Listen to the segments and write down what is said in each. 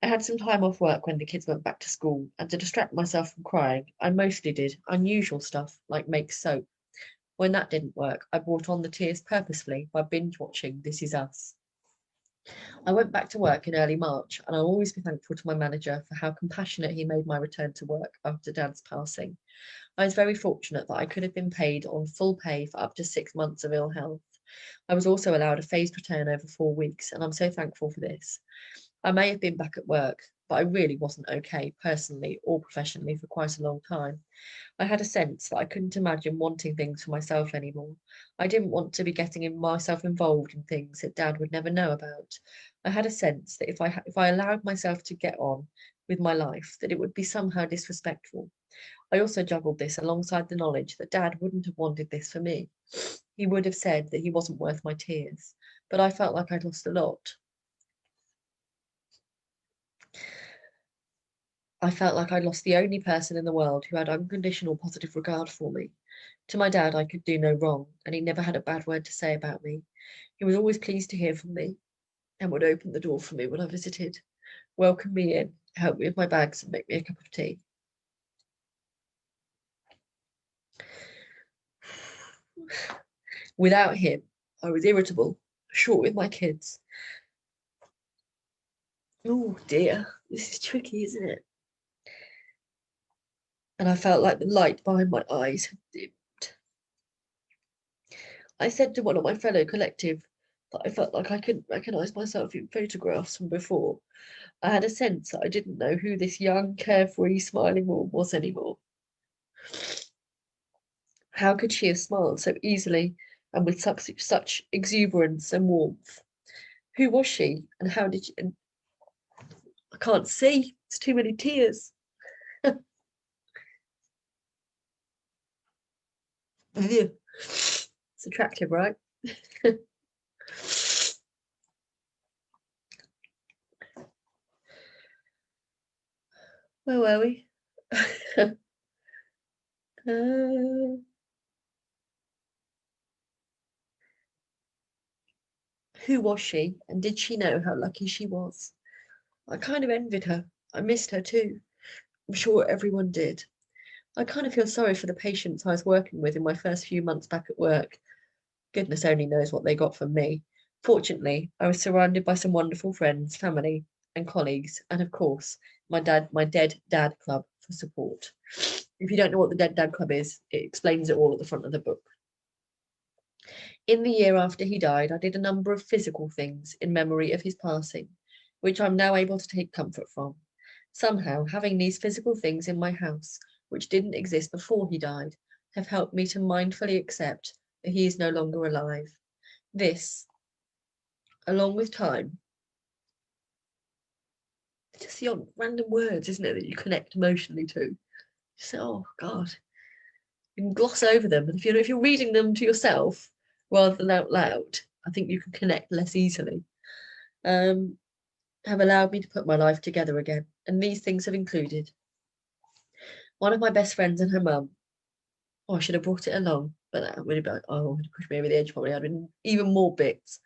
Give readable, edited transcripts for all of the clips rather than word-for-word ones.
had some time off work when the kids went back to school, and to distract myself from crying, I mostly did unusual stuff like make soap. When that didn't work, I brought on the tears purposefully by binge watching This Is Us. I went back to work in early March, and I'll always be thankful to my manager for how compassionate he made my return to work after Dad's passing. I was very fortunate that I could have been paid on full pay for up to 6 months of ill health. I was also allowed a phased return over 4 weeks, and I'm so thankful for this. I may have been back at work, but I really wasn't okay personally or professionally for quite a long time. I had a sense that I couldn't imagine wanting things for myself anymore. I didn't want to be getting myself involved in things that Dad would never know about. I had a sense that if I allowed myself to get on with my life, that it would be somehow disrespectful. I also juggled this alongside the knowledge that Dad wouldn't have wanted this for me. He would have said that he wasn't worth my tears, but I felt like I'd lost a lot. I felt like I'd lost the only person in the world who had unconditional positive regard for me. To my dad, I could do no wrong, and he never had a bad word to say about me. He was always pleased to hear from me and would open the door for me when I visited, welcome me in, help me with my bags, and make me a cup of tea. Without him, I was irritable, short with my kids. Oh dear, this is tricky, isn't it? And I felt like the light behind my eyes had dimmed. I said to one of my fellow collective that I felt like I couldn't recognise myself in photographs from before. I had a sense that I didn't know who this young, carefree, smiling woman was anymore. How could she have smiled so easily and with such exuberance and warmth? Who was she, and how did she? And I can't see. It's too many tears. It's attractive, right? Where were we? Who was she, and did she know how lucky she was? I kind of envied her. I missed her too. I'm sure everyone did. I kind of feel sorry for the patients I was working with in my first few months back at work. Goodness only knows what they got from me. Fortunately, I was surrounded by some wonderful friends, family, and colleagues, and of course, my Dead Dad Club for support. If you don't know what the Dead Dad Club is, it explains it all at the front of the book. In the year after he died, I did a number of physical things in memory of his passing, which I'm now able to take comfort from. Somehow, having these physical things in my house, which didn't exist before he died, have helped me to mindfully accept that he is no longer alive. This, along with time, it's just the random words, isn't it, that you connect emotionally to. Just say, oh God, you can gloss over them, and if you're reading them to yourself rather than out loud, I think you can connect less easily. Have allowed me to put my life together again, and these things have included one of my best friends and her mum. Oh, I should have brought it along, but that would have been, oh, it pushed me over the edge. Probably I'd been even more bits.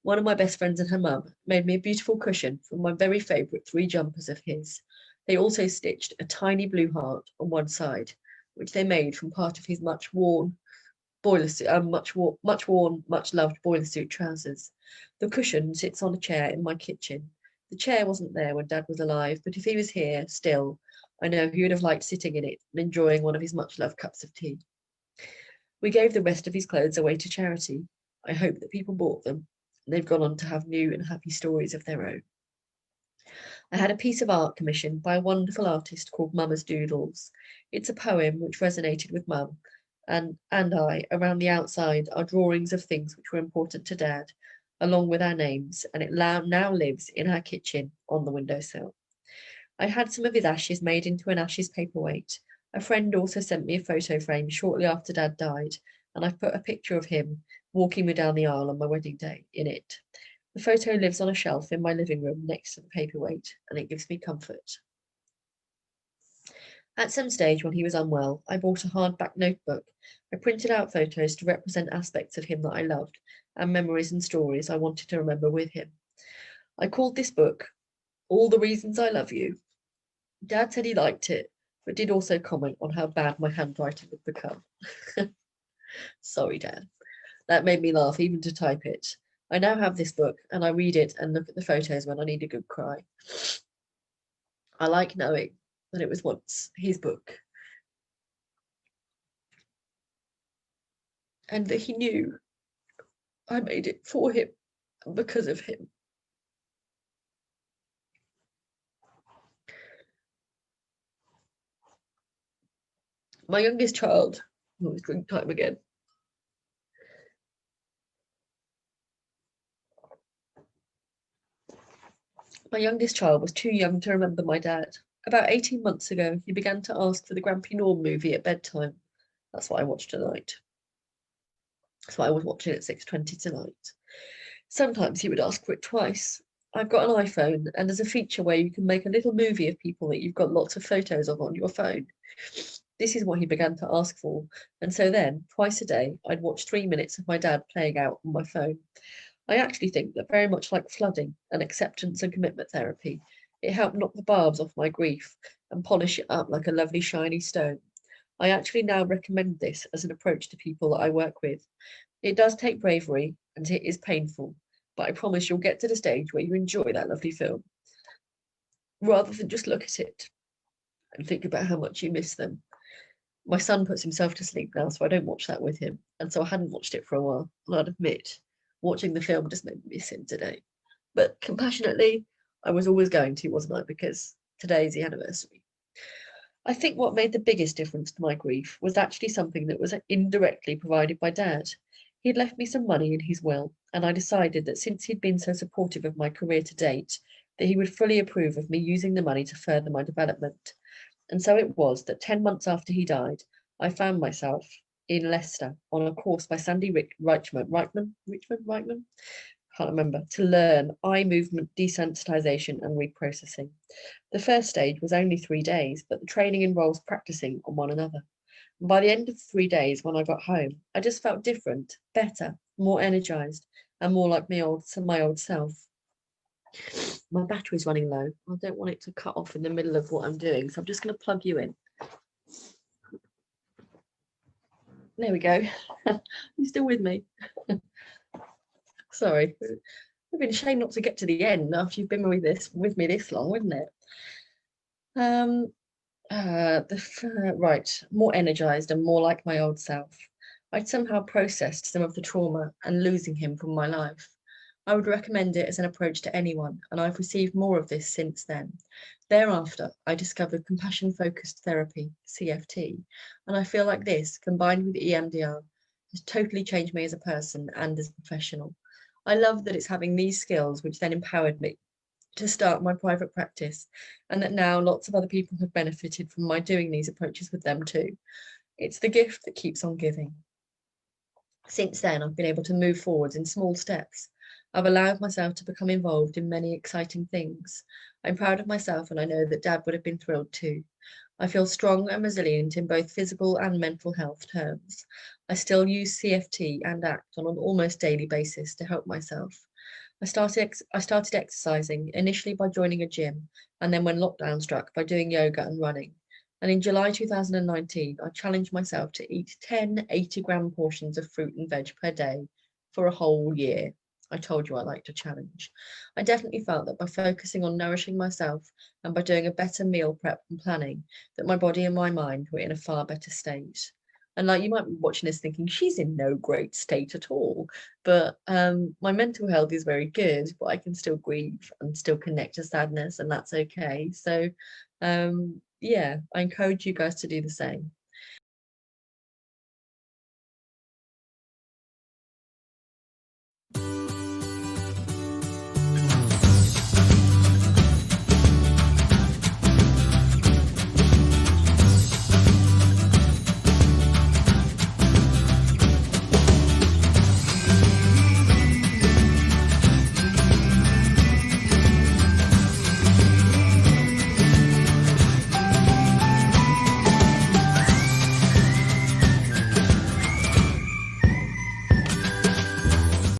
One of my best friends and her mum made me a beautiful cushion from my very favourite 3 jumpers of his. They also stitched a tiny blue heart on one side, which they made from part of his much worn boiler suit, much worn, much loved boiler suit trousers. The cushion sits on a chair in my kitchen. The chair wasn't there when Dad was alive, but if he was here still, I know he would have liked sitting in it and enjoying one of his much loved cups of tea. We gave the rest of his clothes away to charity. I hope that people bought them, and they've gone on to have new and happy stories of their own. I had a piece of art commissioned by a wonderful artist called Mama's Doodles. It's a poem which resonated with Mum and I. Around the outside are drawings of things which were important to Dad, along with our names, and it now lives in our kitchen on the windowsill. I had some of his ashes made into an ashes paperweight. A friend also sent me a photo frame shortly after Dad died, and I've put a picture of him walking me down the aisle on my wedding day in it. The photo lives on a shelf in my living room next to the paperweight, and it gives me comfort. At some stage when he was unwell, I bought a hardback notebook. I printed out photos to represent aspects of him that I loved, and memories and stories I wanted to remember with him. I called this book All the reasons I love you. Dad said he liked it, but did also comment on how bad my handwriting had become. Sorry, Dad. That made me laugh even to type it. I now have this book and I read it and look at the photos when I need a good cry. I like knowing that it was once his book and that he knew I made it for him and because of him. My youngest child, oh, it's drink time again. My youngest child was too young to remember my dad. About 18 months ago, he began to ask for the Grampy Norm movie at bedtime. That's what I watched tonight. That's what I was watching at 6:20 tonight. Sometimes he would ask for it twice. I've got an iPhone, and there's a feature where you can make a little movie of people that you've got lots of photos of on your phone. This is what he began to ask for, and so then, twice a day, I'd watch 3 minutes of my dad playing out on my phone. I actually think that very much like flooding and acceptance and commitment therapy, it helped knock the barbs off my grief and polish it up like a lovely shiny stone. I actually now recommend this as an approach to people that I work with. It does take bravery and it is painful, but I promise you'll get to the stage where you enjoy that lovely film, rather than just look at it and think about how much you miss them. My son puts himself to sleep now, so I don't watch that with him, and so I hadn't watched it for a while, and I'd admit, watching the film just made me miss him today. But compassionately, I was always going to, wasn't I? Because today's the anniversary. I think what made the biggest difference to my grief was actually something that was indirectly provided by Dad. He'd left me some money in his will, and I decided that since he'd been so supportive of my career to date, that he would fully approve of me using the money to further my development. And so it was that 10 months after he died, I found myself in Leicester on a course by Sandy Reichman, can't remember, to learn eye movement desensitization and reprocessing. The first stage was only 3 days, but the training involves practicing on one another. And by the end of the 3 days, when I got home, I just felt different, better, more energized, and more like my old self. My battery's running low. I don't want it to cut off in the middle of what I'm doing, so I'm just going to plug you in. There we go. You still with me? Sorry. I've been ashamed not to get to the end after you've been with me this long, wouldn't it? Right, more energized and more like my old self. I'd somehow processed some of the trauma and losing him from my life. I would recommend it as an approach to anyone, and I've received more of this since then. Thereafter, I discovered compassion-focused therapy, CFT, and I feel like this, combined with EMDR, has totally changed me as a person and as a professional. I love that it's having these skills which then empowered me to start my private practice, and that now lots of other people have benefited from my doing these approaches with them too. It's the gift that keeps on giving. Since then, I've been able to move forwards in small steps. I've allowed myself to become involved in many exciting things. I'm proud of myself, and I know that Dad would have been thrilled too. I feel strong and resilient in both physical and mental health terms. I still use CFT and ACT on an almost daily basis to help myself. I started exercising, initially by joining a gym, and then when lockdown struck, by doing yoga and running. And in July 2019, I challenged myself to eat 10 80-gram portions of fruit and veg per day for a whole year. I told you I liked a challenge. I definitely felt that by focusing on nourishing myself and by doing a better meal prep and planning, that my body and my mind were in a far better state. And like, you might be watching this thinking, she's in no great state at all. But my mental health is very good, but I can still grieve and still connect to sadness, and that's okay. So yeah, I encourage you guys to do the same.